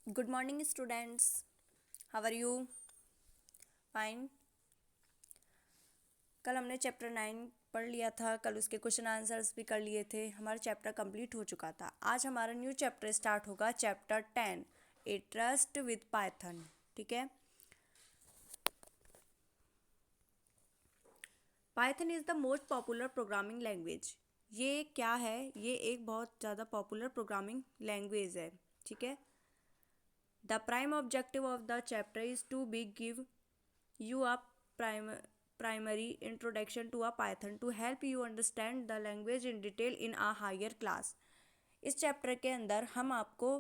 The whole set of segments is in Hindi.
Good morning students, how are you? Fine. कल हमने चैप्टर 9 पढ़ लिया था, कल उसके क्वेश्चन आंसर्स भी कर लिए थे, हमारा चैप्टर कंप्लीट हो चुका था। आज हमारा न्यू चैप्टर स्टार्ट होगा, chapter 10 a trust with Python. ठीक है। Python is the most popular programming language. ये क्या है? ये एक बहुत ज़्यादा पॉपुलर प्रोग्रामिंग लैंग्वेज है। ठीक है। The prime objective of the chapter is to be give you a primary introduction to a Python to help you understand the language in detail in a higher class। इस चैप्टर के अंदर हम आपको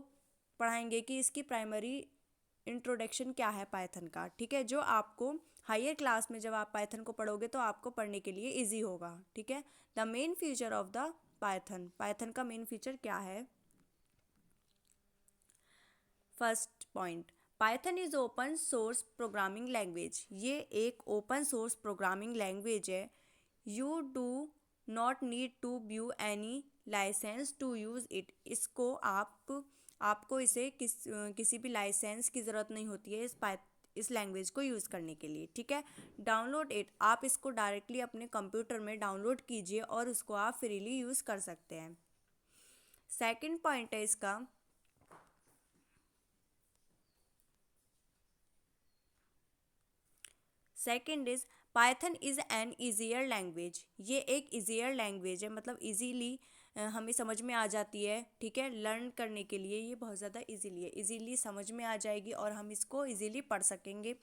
पढ़ाएंगे कि इसकी प्राइमरी इंट्रोडक्शन क्या है पाइथन का। ठीक है, जो आपको हायर क्लास में जब आप पाइथन को पढ़ोगे तो आपको पढ़ने के लिए इजी होगा। ठीक है। The main feature of the Python, Python का मेन फीचर क्या है? First point, Python is open source programming language. ये एक ओपन सोर्स प्रोग्रामिंग लैंग्वेज है। You do not need to view any licence to use it. इसको आपको इसे किसी भी लाइसेंस की ज़रूरत नहीं होती है इस लैंग्वेज को यूज़ करने के लिए। ठीक है। डाउनलोड इट, आप इसको डायरेक्टली अपने कंप्यूटर में डाउनलोड कीजिए और उसको आप फ्रीली यूज़ कर सकते हैं। सेकंड पॉइंट है इसका, second is Python is an easier language. ये एक ईजियर लैंग्वेज है, मतलब इजीली हमें समझ में आ जाती है। ठीक है, लर्न करने के लिए ये बहुत ज़्यादा इजीली है, इजीली समझ में आ जाएगी और हम इसको इजीली पढ़ सकेंगे।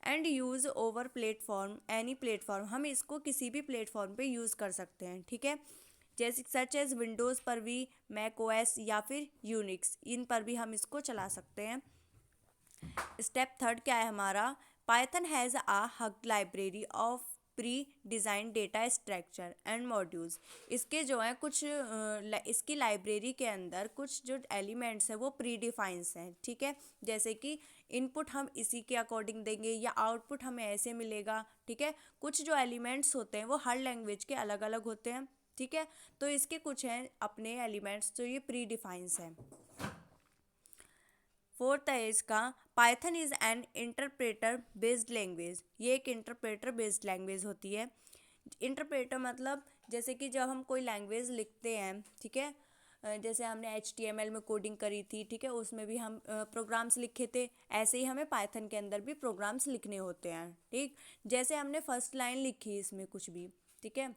And use over platform, any platform, हम इसको किसी भी प्लेटफॉर्म पे यूज़ कर सकते हैं। ठीक है, जैसे सच एज विंडोज़ पर भी, मैक ओएस या फिर यूनिक्स, इन पर भी हम इसको चला सकते हैं। स्टेप थर्ड क्या है हमारा? Python has a huge library of pre design data structure and modules. इसके जो है कुछ इसकी लाइब्रेरी के अंदर कुछ जो एलिमेंट्स हैं वो प्री डिफाइंस हैं। ठीक है, जैसे कि इनपुट हम इसी के अकॉर्डिंग देंगे या आउटपुट हमें ऐसे मिलेगा। ठीक है, कुछ जो एलिमेंट्स होते हैं वो हर लैंग्वेज के अलग अलग होते हैं। ठीक है, तो इसके कुछ हैं अपने एलिमेंट्स जो ये प्री डिफाइंस हैं। फोर्थ है इसका, Python is an interpreter based language. ये एक इंटरप्रेटर बेस्ड लैंग्वेज होती है। इंटरप्रेटर मतलब जैसे कि जब हम कोई लैंग्वेज लिखते हैं, ठीक है, जैसे हमने HTML में कोडिंग करी थी, ठीक है, उसमें भी हम प्रोग्राम्स लिखे थे, ऐसे ही हमें पाइथन के अंदर भी प्रोग्राम्स लिखने होते हैं। ठीक, जैसे हमने फर्स्ट लाइन लिखी इसमें कुछ भी, ठीक है,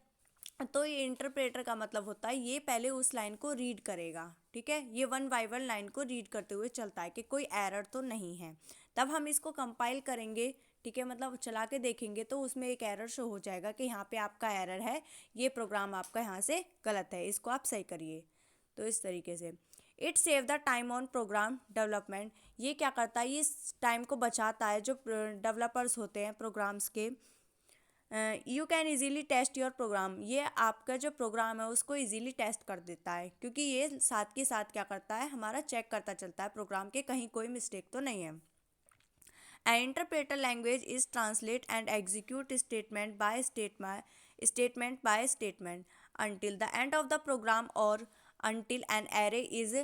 तो ये इंटरप्रेटर का मतलब होता है ये पहले उस लाइन को रीड करेगा। ठीक है, ये वन बाय वन लाइन को रीड करते हुए चलता है कि कोई एरर तो नहीं है। तब हम इसको कंपाइल करेंगे, ठीक है, मतलब चला के देखेंगे तो उसमें एक एरर शो हो जाएगा कि यहाँ पे आपका एरर है, ये प्रोग्राम आपका यहाँ से गलत है, इसको आप सही करिए। तो इस तरीके से it save the time on program development. ये क्या करता है? ये टाइम को बचाता है जो डेवलपर्स होते हैं प्रोग्राम्स के। You can easily test your program, ये आपका जो प्रोग्राम है उसको ईजीली टेस्ट कर देता है, क्योंकि ये साथ के साथ क्या करता है, हमारा चेक करता चलता है प्रोग्राम के कहीं कोई मिस्टेक तो नहीं है। An interpreter language is translate and execute statement by statement until the end of the program or until an array is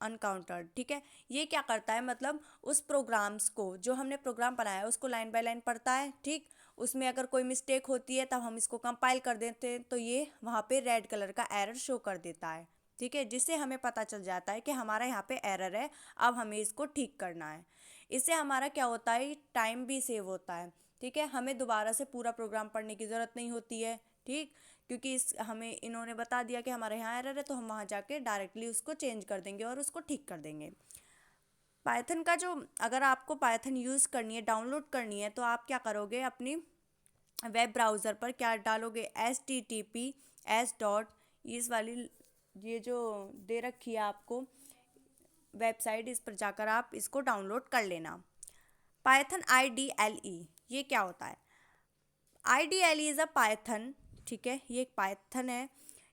अनकाउंटर्ड। ठीक है, ये क्या करता है, मतलब उस प्रोग्राम्स को, जो हमने प्रोग्राम बनाया है उसको लाइन बाय लाइन पढ़ता है। ठीक, उसमें अगर कोई मिस्टेक होती है तब हम इसको कंपाइल कर देते हैं तो ये वहाँ पे रेड कलर का एरर शो कर देता है। ठीक है, जिससे हमें पता चल जाता है कि हमारा यहाँ पे एरर है, अब हमें इसको ठीक करना है। इससे हमारा क्या होता है, टाइम भी सेव होता है। ठीक है, हमें दोबारा से पूरा प्रोग्राम पढ़ने की ज़रूरत नहीं होती है। ठीक, क्योंकि इस हमें इन्होंने बता दिया कि हमारे यहाँ एरर है तो हम वहाँ जाके डायरेक्टली उसको चेंज कर देंगे और उसको ठीक कर देंगे। पाइथन का जो, अगर आपको पाइथन यूज़ करनी है, डाउनलोड करनी है, तो आप क्या करोगे, अपनी वेब ब्राउज़र पर क्या डालोगे, HTTPS इस वाली ये जो दे रखी है आपको वेबसाइट, इस पर जाकर आप इसको डाउनलोड कर लेना। पाइथन IDLE, ये क्या होता है? IDLE इज़ अ पाइथन, ठीक है, ये एक पाइथन है।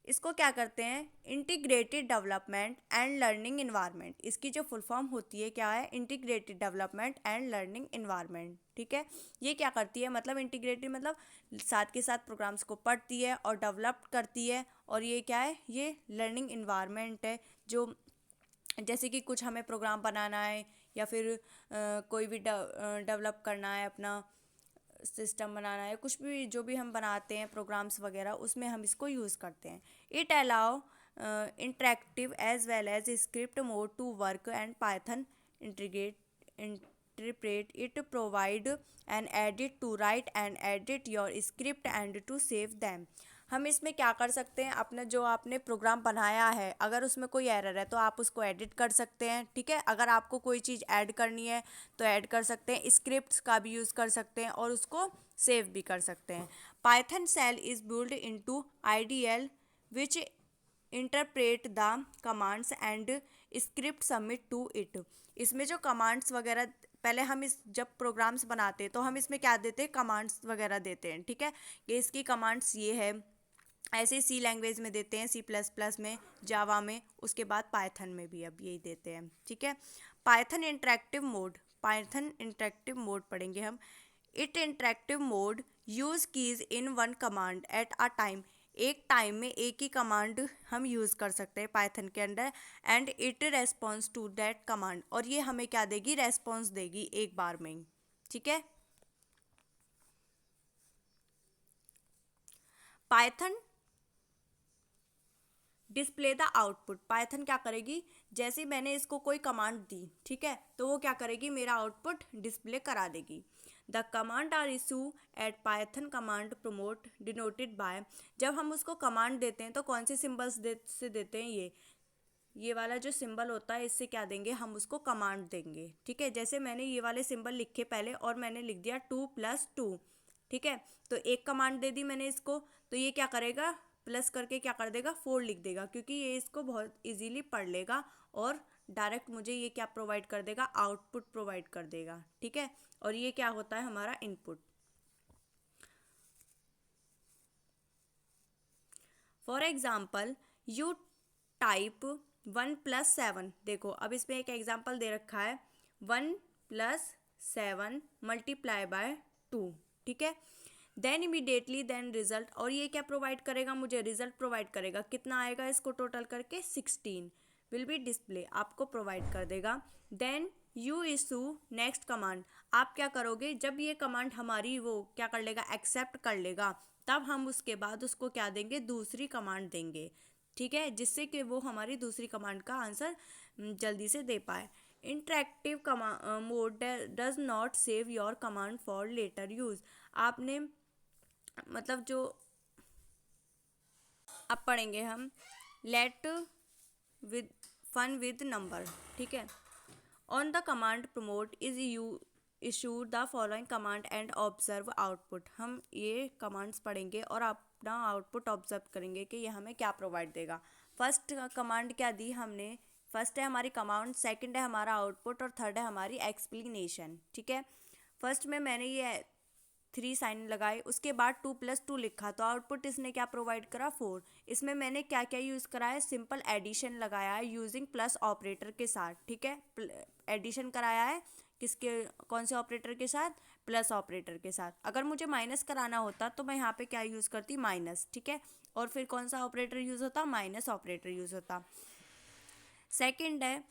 इसको क्या करते हैं, integrated development and learning environment. इसकी जो फुल फॉर्म होती है क्या है, integrated development and learning environment. ठीक है, ये क्या करती है, मतलब इंटीग्रेटेड मतलब साथ के साथ प्रोग्राम्स को पढ़ती है और डेवलप करती है, और ये क्या है, ये लर्निंग इन्वायरमेंट है जो जैसे कि कुछ हमें प्रोग्राम बनाना है या फिर कोई भी डेवलप करना है, अपना सिस्टम बनाना है, कुछ भी जो भी हम बनाते हैं प्रोग्राम्स वगैरह, उसमें हम इसको यूज़ करते हैं। It allow interactive as well as script mode to work and Python integrate interpret it provide an edit to write and edit your script and to save them। हम इसमें क्या कर सकते हैं, अपना जो आपने प्रोग्राम बनाया है अगर उसमें कोई एरर है तो आप उसको एडिट कर सकते हैं, ठीक है। अगर आपको कोई चीज़ ऐड करनी है तो ऐड कर सकते हैं, स्क्रिप्ट्स का भी यूज़ कर सकते हैं और उसको सेव भी कर सकते हैं। Python shell is build into IDL which interpret the commands and script submit to it. इसमें जो कमांड्स वगैरह, पहले हम इस जब प्रोग्राम्स बनाते हैं तो हम इसमें क्या देते हैं, कमांड्स वगैरह देते हैं, ठीक है। कि इसकी कमांड्स ये है, ऐसे सी लैंग्वेज में देते हैं, C++ में, जावा में, उसके बाद पाइथन में भी अब यही देते हैं, ठीक है। पाइथन इंटरेक्टिव मोड पढ़ेंगे हम। It interactive mode use keys in one command at a time. एक टाइम में एक ही कमांड हम यूज़ कर सकते हैं पाइथन के अंदर। And it response to that command, और ये हमें क्या देगी, रेस्पॉन्स देगी एक बार में ही, ठीक है। Python display the output. Python क्या करेगी, जैसे मैंने इसको कोई कमांड दी, ठीक है, तो वो क्या करेगी, मेरा आउटपुट डिस्प्ले करा देगी। The command are issue at Python command prompt denoted by. जब हम उसको कमांड देते हैं तो कौन से सिम्बल्स से देते हैं, ये वाला जो सिंबल होता है, इससे क्या देंगे, हम उसको कमांड देंगे, ठीक है। जैसे मैंने ये वाले सिंबल लिखे पहले और मैंने लिख दिया 2+2, ठीक है। तो एक कमांड दे दी मैंने इसको, तो ये क्या करेगा, प्लस करके क्या कर देगा, 4 लिख देगा, क्योंकि ये इसको बहुत इजीली पढ़ लेगा और डायरेक्ट मुझे ये क्या प्रोवाइड कर देगा, आउटपुट प्रोवाइड कर देगा, ठीक है। और ये क्या होता है, हमारा input. For example you type 1+7। देखो अब इसमें एक एग्जाम्पल दे रखा है, 1+7 मल्टीप्लाई बाय 2, ठीक है। देन इमीडिएटली देन रिजल्ट, और ये क्या प्रोवाइड करेगा, मुझे रिजल्ट प्रोवाइड करेगा, कितना आएगा इसको टोटल करके 16 विल बी डिस्प्ले, आपको प्रोवाइड कर देगा। Then you issue next command. आप क्या करोगे, जब ये कमांड हमारी वो क्या कर लेगा, एक्सेप्ट कर लेगा, तब हम उसके बाद उसको क्या देंगे, दूसरी कमांड देंगे, ठीक है, जिससे कि वो हमारी दूसरी कमांड का आंसर जल्दी से दे पाए। Interactive mode does not save your command for later use. आपने मतलब जो अब पढ़ेंगे हम, let with fun with number, ठीक है। On the command prompt is you issue the following command and observe output. हम ये कमांड्स पढ़ेंगे और अपना आउटपुट ऑब्जर्व करेंगे कि ये हमें क्या प्रोवाइड देगा। फर्स्ट कमांड क्या दी हमने, फर्स्ट है हमारी कमांड, सेकंड है हमारा आउटपुट और थर्ड है हमारी एक्सप्लेनेशन, ठीक है। फर्स्ट में मैंने ये 3 साइन लगाए, उसके बाद 2+2 लिखा, तो आउटपुट इसने क्या प्रोवाइड करा, 4। इसमें मैंने क्या क्या यूज़ करा है, सिंपल एडिशन लगाया है यूजिंग प्लस ऑपरेटर के साथ, ठीक है। एडिशन कराया है किसके, कौन से ऑपरेटर के साथ, प्लस ऑपरेटर के साथ। अगर मुझे माइनस कराना होता तो मैं यहाँ पे क्या यूज़ करती, माइनस, ठीक है। और फिर कौन सा ऑपरेटर यूज़ होता, माइनस ऑपरेटर यूज़ होता। सेकेंड है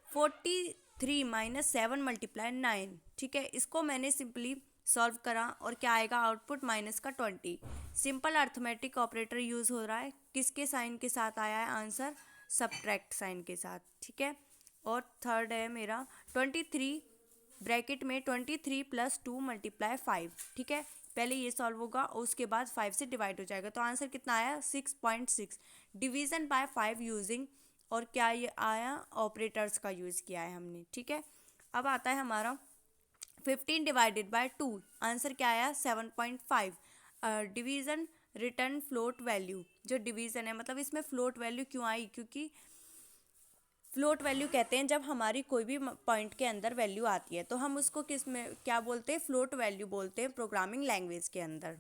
43 - 7 × 9, ठीक है। इसको मैंने सिंपली सॉल्व करा और क्या आएगा, आउटपुट माइनस का 20। सिंपल अर्थमेटिक ऑपरेटर यूज़ हो रहा है, किसके साइन के साथ आया है आंसर, सब्ट्रैक्ट साइन के साथ, ठीक है। और थर्ड है मेरा 23 ब्रैकेट में 23 + 2 × 5, ठीक है। पहले ये सॉल्व होगा और उसके बाद 5 से डिवाइड हो जाएगा, तो आंसर कितना आया, 6.6। डिवीज़न बाय 5 यूजिंग, और क्या ये आया, ऑपरेटर्स का यूज़ किया है हमने, ठीक है। अब आता है हमारा 15 डिवाइडेड बाय 2, आंसर क्या आया, 7.5। डिवीज़न रिटर्न फ्लोट वैल्यू, जो डिवीज़न है मतलब इसमें फ्लोट वैल्यू क्यों आई, क्योंकि फ्लोट वैल्यू कहते हैं जब हमारी कोई भी पॉइंट के अंदर वैल्यू आती है तो हम उसको किस में क्या बोलते हैं, फ्लोट वैल्यू बोलते हैं प्रोग्रामिंग लैंग्वेज के अंदर।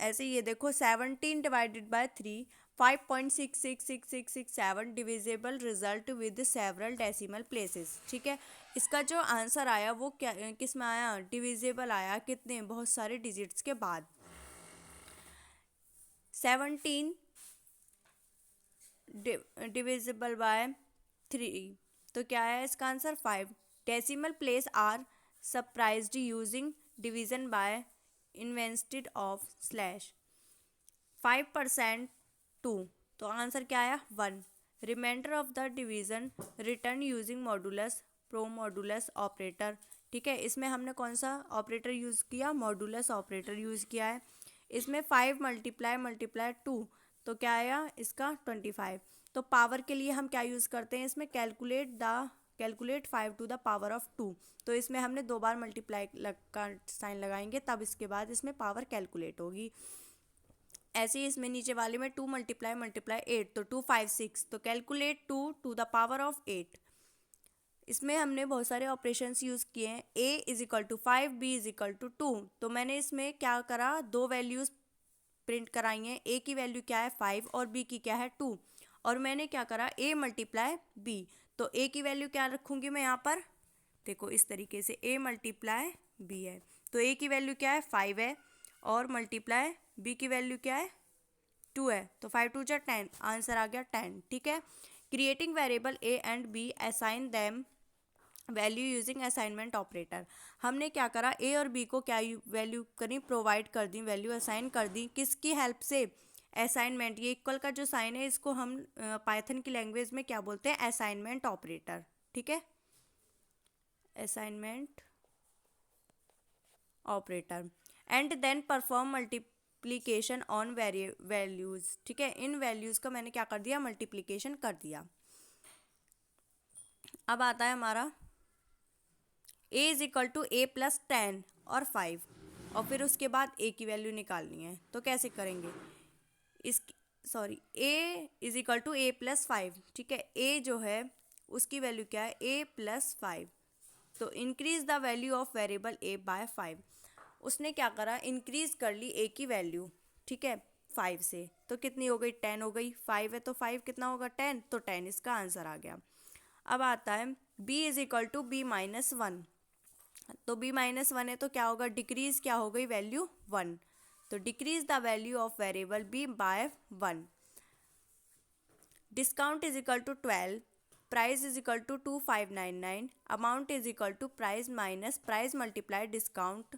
ऐसे ये देखो 17 divided by 3, 5.66667 divisible result with several decimal places, ठीक है। इसका जो आंसर आया वो क्या किस में आया, डिविजिबल आया, कितने, बहुत सारे डिजिट्स के बाद। 17 डिविजिबल बाय 3, तो क्या है इसका answer 5। Decimal places are surprised using division by invested of slash 5% 2, तो आंसर क्या आया 1। Remainder of the division return using modulus pro modulus operator. ठीक है, इसमें हमने कौन सा ऑपरेटर यूज़ किया, मॉडुलस ऑपरेटर यूज़ किया है। इसमें 5 मल्टीप्लाई 2, तो क्या आया इसका 25। तो पावर के लिए हम क्या यूज़ करते हैं इसमें, calculate 5 to the power of 2, तो इसमें हमने 2 बार मल्टीप्लाई का साइन लगाएंगे, तब इसके बाद इसमें पावर कैलकुलेट होगी। ऐसे ही इसमें नीचे वाले में 2 मल्टीप्लाई 8, तो 2 5 6, तो calculate 2 to the power of 8। इसमें हमने बहुत सारे ऑपरेशंस यूज़ किए हैं। a is equal to 5, b is equal to 2, तो मैंने इसमें क्या करा, दो वैल्यूज़ प्रिंट कराई हैं। a की वैल्यू क्या है 5 और b की क्या है 2, और मैंने क्या करा a मल्टीप्लाई b, तो a की वैल्यू क्या रखूँगी मैं यहाँ पर, देखो इस तरीके से a मल्टीप्लाई b है, तो a की वैल्यू क्या है 5 है, और मल्टीप्लाई b की वैल्यू क्या है 2 है, तो 5 2 जा 10, आंसर आ गया 10। ठीक है, creating variable a and b, assign them value using assignment operator. हमने क्या करा, ए और बी को क्या वैल्यू करी, प्रोवाइड कर दी, वैल्यू असाइन कर दी, किसकी हेल्प से, असाइनमेंट। ये इक्वल का जो साइन है इसको हम पाइथन की लैंग्वेज में क्या बोलते हैं, असाइनमेंट ऑपरेटर। ठीक है, assignment operator. And then perform multiplication on values. ठीक है, इन वैल्यूज का मैंने क्या कर दिया, मल्टीप्लीकेशन कर दिया। अब आता है हमारा a is equal to A plus 10 और 5, और फिर उसके बाद a की वैल्यू निकालनी है, तो कैसे करेंगे, a is equal to A plus 5। ठीक है, a जो है उसकी वैल्यू क्या है, a प्लस 5, तो increase the value of variable a by 5। उसने क्या करा, इंक्रीज कर ली a की वैल्यू, ठीक है 5 से, तो कितनी हो गई 10 हो गई, 5 है तो 5 कितना होगा 10, तो 10 इसका आंसर आ गया। अब आता है b is equal to b minus 1, तो b माइनस 1 है तो क्या होगा, डिक्रीज क्या हो गई वैल्यू 1, तो decrease the value of variable b by 1। Discount is equal to 12, price is equal to 2599, amount is equal to price minus price multiply discount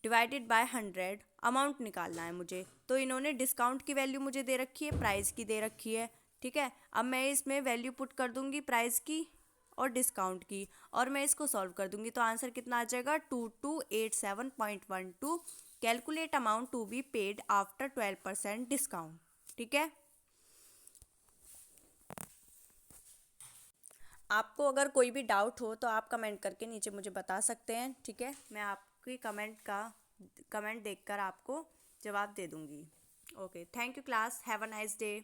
divided by 100, amount निकालना है मुझे। तो इन्होंने डिस्काउंट की वैल्यू मुझे दे रखी है, प्राइस की दे रखी है। ठीक है, अब मैं इसमें वैल्यू पुट कर दूंगी प्राइस की और डिस्काउंट की, और मैं इसको सॉल्व कर दूंगी, तो आंसर कितना आ जाएगा 2287.12। Calculate amount to be paid after 12% discount. ठीक है, आपको अगर कोई भी डाउट हो तो आप कमेंट करके नीचे मुझे बता सकते हैं। ठीक है, मैं आपकी कमेंट देखकर आपको जवाब दे दूंगी। Okay, thank you class, have a nice day.